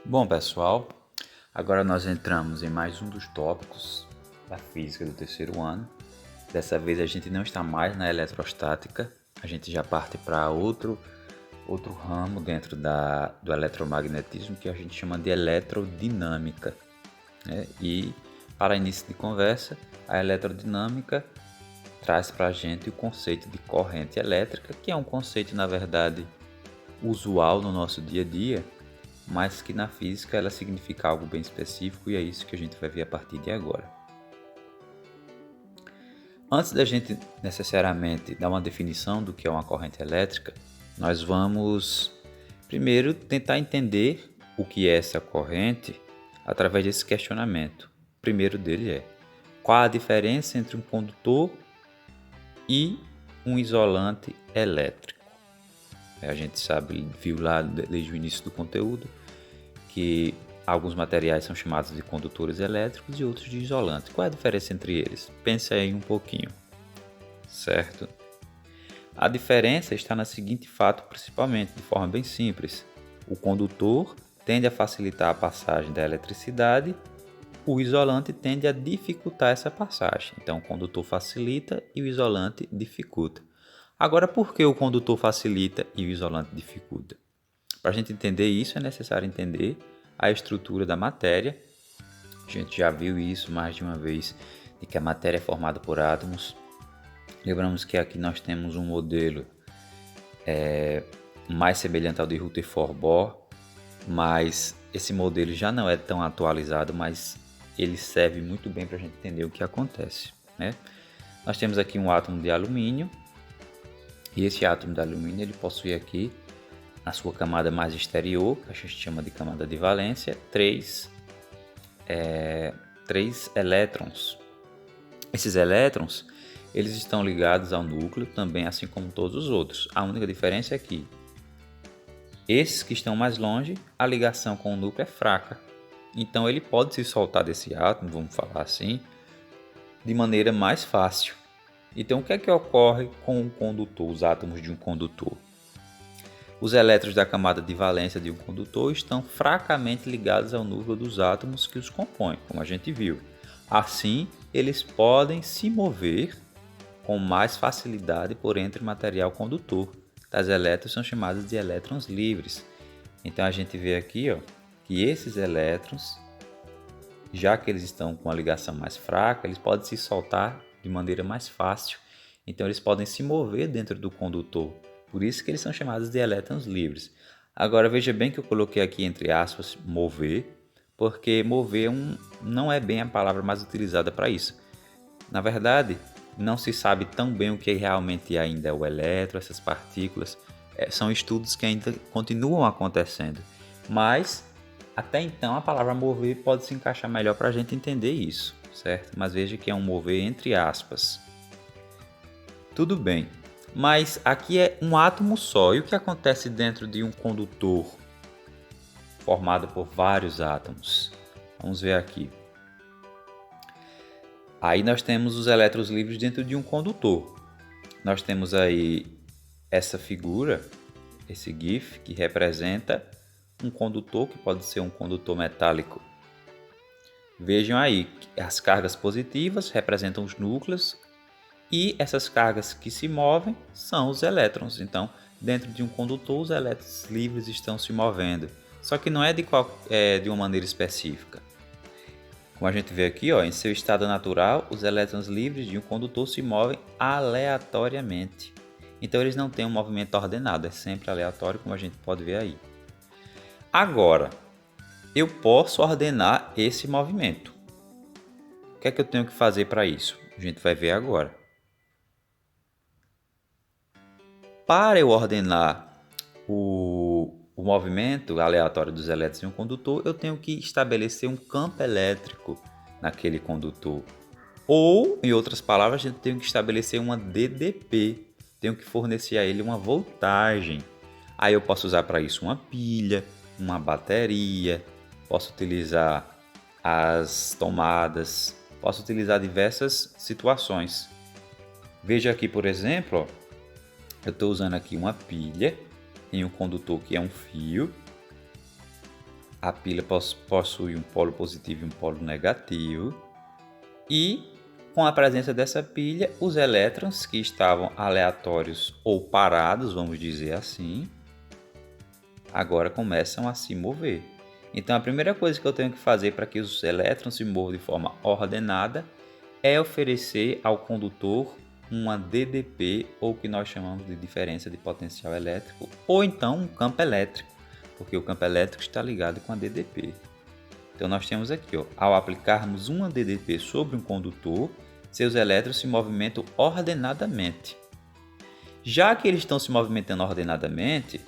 Bom, pessoal, agora nós entramos em mais um dos tópicos da física do terceiro ano. Dessa vez a gente não está mais na eletrostática, a gente já parte para outro ramo dentro do eletromagnetismo que a gente chama de eletrodinâmica, né? E para início de conversa, a eletrodinâmica traz para a gente o conceito de corrente elétrica, que é um conceito, na verdade, usual no nosso dia a dia, mas que na física ela significa algo bem específico e é isso que a gente vai ver a partir de agora. Antes da gente necessariamente dar uma definição do que é uma corrente elétrica, nós vamos primeiro tentar entender o que é essa corrente através desse questionamento. O primeiro dele é: qual a diferença entre um condutor e um isolante elétrico? A gente viu lá desde o início do conteúdo que alguns materiais são chamados de condutores elétricos e outros de isolantes. Qual é a diferença entre eles? Pense aí um pouquinho, certo? A diferença está no seguinte fato, principalmente, de forma bem simples. O condutor tende a facilitar a passagem da eletricidade, o isolante tende a dificultar essa passagem. Então, o condutor facilita e o isolante dificulta. Agora, por que o condutor facilita e o isolante dificulta? Para a gente entender isso, é necessário entender a estrutura da matéria. A gente já viu isso mais de uma vez, de que a matéria é formada por átomos. Lembramos que aqui nós temos um modelo mais semelhante ao de Rutherford-Bohr, mas esse modelo já não é tão atualizado, mas ele serve muito bem para a gente entender o que acontece, né? Nós temos aqui um átomo de alumínio, e esse átomo de alumínio ele possui aqui na sua camada mais exterior, que a gente chama de camada de valência, três elétrons. Esses elétrons eles estão ligados ao núcleo também, assim como todos os outros. A única diferença é que esses que estão mais longe, a ligação com o núcleo é fraca. Então ele pode se soltar desse átomo, vamos falar assim, de maneira mais fácil. Então o que é que ocorre com um condutor, os átomos de um condutor? Os elétrons da camada de valência de um condutor estão fracamente ligados ao núcleo dos átomos que os compõem, como a gente viu. Assim, eles podem se mover com mais facilidade por entre o material condutor. Tais elétrons são chamados de elétrons livres. Então a gente vê aqui que esses elétrons, já que eles estão com a ligação mais fraca, eles podem se soltar de maneira mais fácil. Então eles podem se mover dentro do condutor. Por isso que eles são chamados de elétrons livres. Agora veja bem que eu coloquei aqui entre aspas mover, porque mover não é bem a palavra mais utilizada para isso. Na verdade, não se sabe tão bem o que realmente ainda é o elétron, essas partículas. São estudos que ainda continuam acontecendo. Mas, até então, a palavra mover pode se encaixar melhor para a gente entender isso, certo? Mas veja que é um mover entre aspas. Tudo bem, mas aqui é um átomo só. E o que acontece dentro de um condutor formado por vários átomos? Vamos ver aqui. Aí nós temos os elétrons livres dentro de um condutor. Nós temos aí essa figura, esse GIF, que representa um condutor, que pode ser um condutor metálico. Vejam aí, que as cargas positivas representam os núcleos e essas cargas que se movem são os elétrons. Então, dentro de um condutor, os elétrons livres estão se movendo. Só que não é de uma maneira específica. Como a gente vê aqui, em seu estado natural, os elétrons livres de um condutor se movem aleatoriamente. Então eles não têm um movimento ordenado, é sempre aleatório, como a gente pode ver aí. Agora, eu posso ordenar esse movimento. O que é que eu tenho que fazer para isso? A gente vai ver agora. Para eu ordenar o movimento aleatório dos elétrons em um condutor, eu tenho que estabelecer um campo elétrico naquele condutor. Ou, em outras palavras, a gente tem que estabelecer uma DDP. Tenho que fornecer a ele uma voltagem. Aí eu posso usar para isso uma pilha, uma bateria, posso utilizar as tomadas, posso utilizar diversas situações. Veja aqui, por exemplo, eu estou usando aqui uma pilha em um condutor que é um fio. a pilha possui um polo positivo e um polo negativo, e com a presença dessa pilha, os elétrons que estavam aleatórios ou parados, vamos dizer assim, agora começam a se mover. Então a primeira coisa que eu tenho que fazer para que os elétrons se movam de forma ordenada é oferecer ao condutor uma DDP, ou o que nós chamamos de diferença de potencial elétrico, ou então um campo elétrico, porque o campo elétrico está ligado com a DDP. Então nós temos aqui, ao aplicarmos uma DDP sobre um condutor, seus elétrons se movimentam ordenadamente. Já que eles estão se movimentando ordenadamente,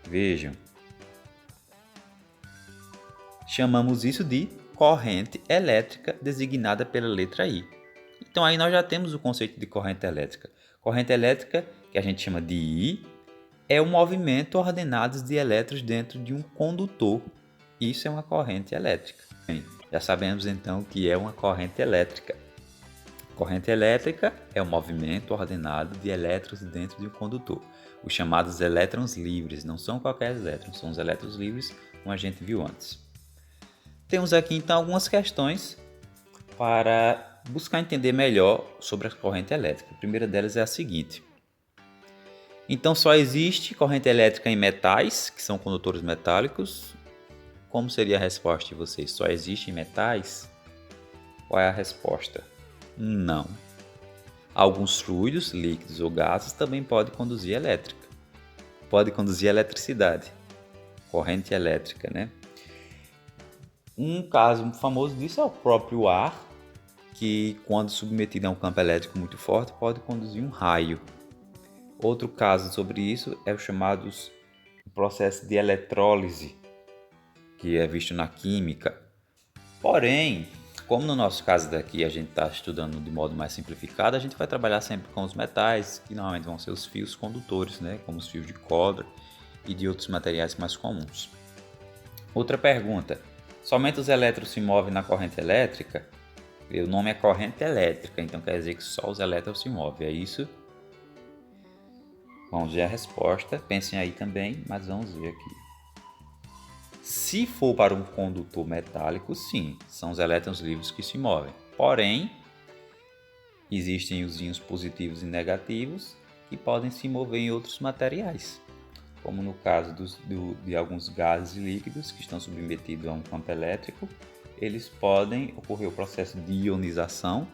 vejam, chamamos isso de corrente elétrica, designada pela letra I. Então aí nós já temos o conceito de corrente elétrica. Corrente elétrica, que a gente chama de I, é o movimento ordenado de elétrons dentro de um condutor. Isso é uma corrente elétrica. Bem, já sabemos então o que é uma corrente elétrica. Corrente elétrica é o movimento ordenado de elétrons dentro de um condutor. Os chamados elétrons livres, não são qualquer elétrons, são os elétrons livres, como a gente viu antes. Temos aqui então algumas questões para buscar entender melhor sobre a corrente elétrica. A primeira delas é a seguinte: então só existe corrente elétrica em metais, que são condutores metálicos? Como seria a resposta de vocês? Só existe em metais? Qual é a resposta? Não. Alguns fluidos, líquidos ou gases também podem conduzir elétrica. Pode conduzir eletricidade. Corrente elétrica, né? Um caso famoso disso é o próprio ar, que quando submetido a um campo elétrico muito forte pode conduzir um raio. Outro caso sobre isso é o chamado processo de eletrólise, que é visto na química. Porém, como no nosso caso daqui a gente está estudando de modo mais simplificado, a gente vai trabalhar sempre com os metais, que normalmente vão ser os fios condutores, né? Como os fios de cobre e de outros materiais mais comuns. Outra pergunta: somente os elétrons se movem na corrente elétrica? O nome é corrente elétrica, então quer dizer que só os elétrons se movem, é isso? Vamos ver a resposta, pensem aí também, mas vamos ver aqui. Se for para um condutor metálico, sim, são os elétrons livres que se movem. Porém, existem os íons positivos e negativos que podem se mover em outros materiais, como no caso de alguns gases líquidos que estão submetidos a um campo elétrico. Eles podem ocorrer o processo de ionização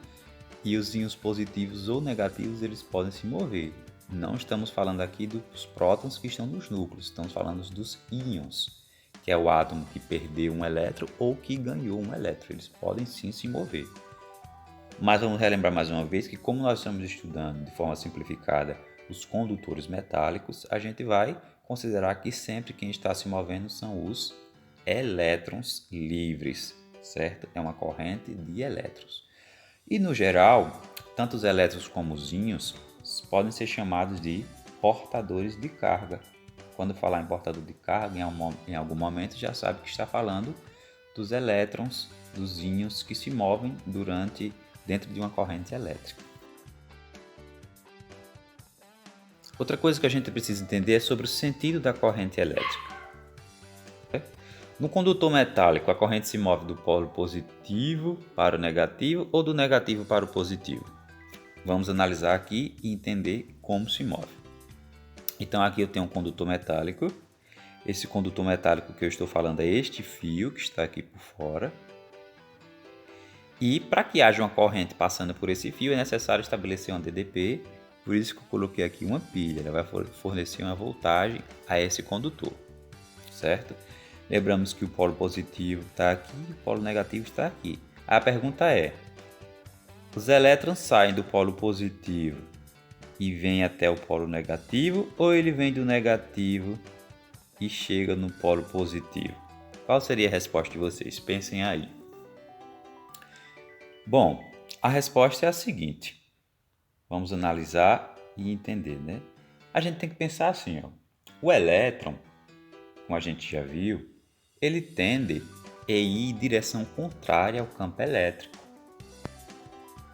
e os íons positivos ou negativos eles podem se mover. Não estamos falando aqui dos prótons que estão nos núcleos, estamos falando dos íons, que é o átomo que perdeu um elétron ou que ganhou um elétron. Eles podem sim se mover. Mas vamos relembrar mais uma vez que, como nós estamos estudando de forma simplificada os condutores metálicos, a gente vai considerar que sempre quem está se movendo são os elétrons livres, certo? É uma corrente de elétrons. E no geral, tanto os elétrons como os íons podem ser chamados de portadores de carga. Quando falar em portador de carga, em algum momento já sabe que está falando dos elétrons, dos íons que se movem dentro de uma corrente elétrica. Outra coisa que a gente precisa entender é sobre o sentido da corrente elétrica. No condutor metálico, a corrente se move do polo positivo para o negativo ou do negativo para o positivo. Vamos analisar aqui e entender como se move. Então aqui eu tenho um condutor metálico. Esse condutor metálico que eu estou falando é este fio que está aqui por fora. E para que haja uma corrente passando por esse fio é necessário estabelecer uma DDP. Por isso que eu coloquei aqui uma pilha. Ela vai fornecer uma voltagem a esse condutor, certo? Lembramos que o polo positivo está aqui e o polo negativo está aqui. A pergunta é: os elétrons saem do polo positivo e vêm até o polo negativo, ou ele vem do negativo e chega no polo positivo? Qual seria a resposta de vocês? Pensem aí. Bom, a resposta é a seguinte. Vamos analisar e entender, né? A gente tem que pensar assim, ó. O elétron, como a gente já viu, ele tende a ir em direção contrária ao campo elétrico.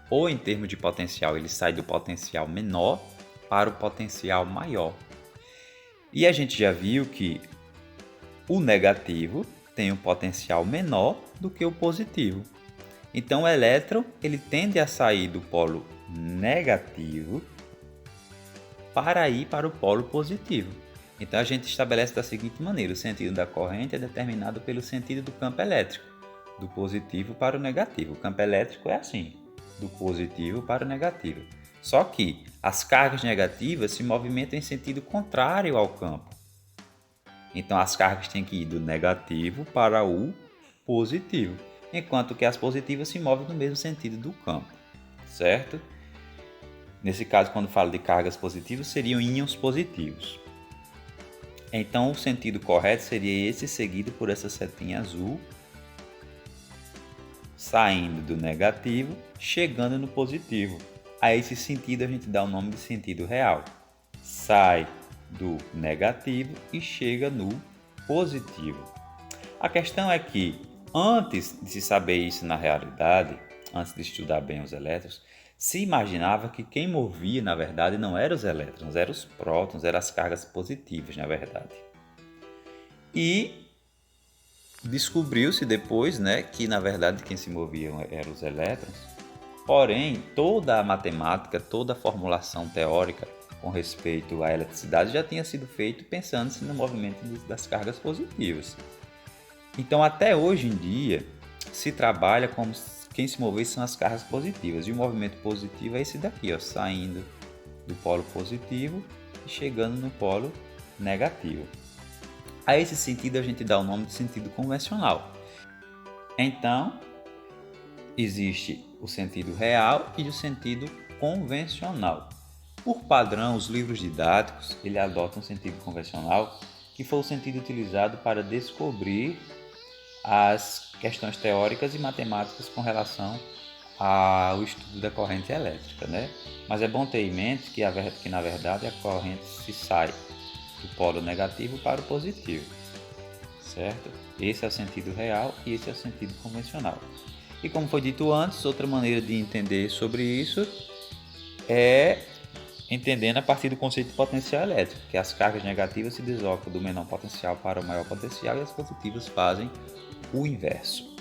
Ou em termos de potencial, ele sai do potencial menor para o potencial maior. E a gente já viu que o negativo tem um potencial menor do que o positivo. Então o elétron ele tende a sair do polo negativo para ir para o polo positivo. Então a gente estabelece da seguinte maneira: o sentido da corrente é determinado pelo sentido do campo elétrico, do positivo para o negativo. O campo elétrico é assim, do positivo para o negativo. Só que as cargas negativas se movimentam em sentido contrário ao campo. Então as cargas têm que ir do negativo para o positivo, enquanto que as positivas se movem no mesmo sentido do campo, certo? Nesse caso, quando falo de cargas positivas, seriam íons positivos. Então o sentido correto seria esse, seguido por essa setinha azul, saindo do negativo, chegando no positivo. A esse sentido a gente dá o nome de sentido real. Sai do negativo e chega no positivo. A questão é que, antes de se saber isso na realidade, antes de estudar bem os elétrons, se imaginava que quem movia, na verdade, não eram os elétrons, eram os prótons, eram as cargas positivas, na verdade. E descobriu-se depois, que na verdade quem se movia eram os elétrons. Porém, toda a matemática, toda a formulação teórica com respeito à eletricidade já tinha sido feito pensando-se no movimento das cargas positivas. Então, até hoje em dia, se trabalha como quem se move são as cargas positivas. E o movimento positivo é esse daqui, saindo do polo positivo e chegando no polo negativo. A esse sentido a gente dá o nome de sentido convencional. Então, existe o sentido real e o sentido convencional. Por padrão, os livros didáticos ele adotam o sentido convencional, que foi o sentido utilizado para descobrir as questões teóricas e matemáticas com relação ao estudo da corrente elétrica, Mas é bom ter em mente que na verdade a corrente se sai do polo negativo para o positivo, certo? Esse é o sentido real e esse é o sentido convencional. E como foi dito antes, outra maneira de entender sobre isso é entendendo a partir do conceito de potencial elétrico, que as cargas negativas se deslocam do menor potencial para o maior potencial e as positivas fazem o inverso.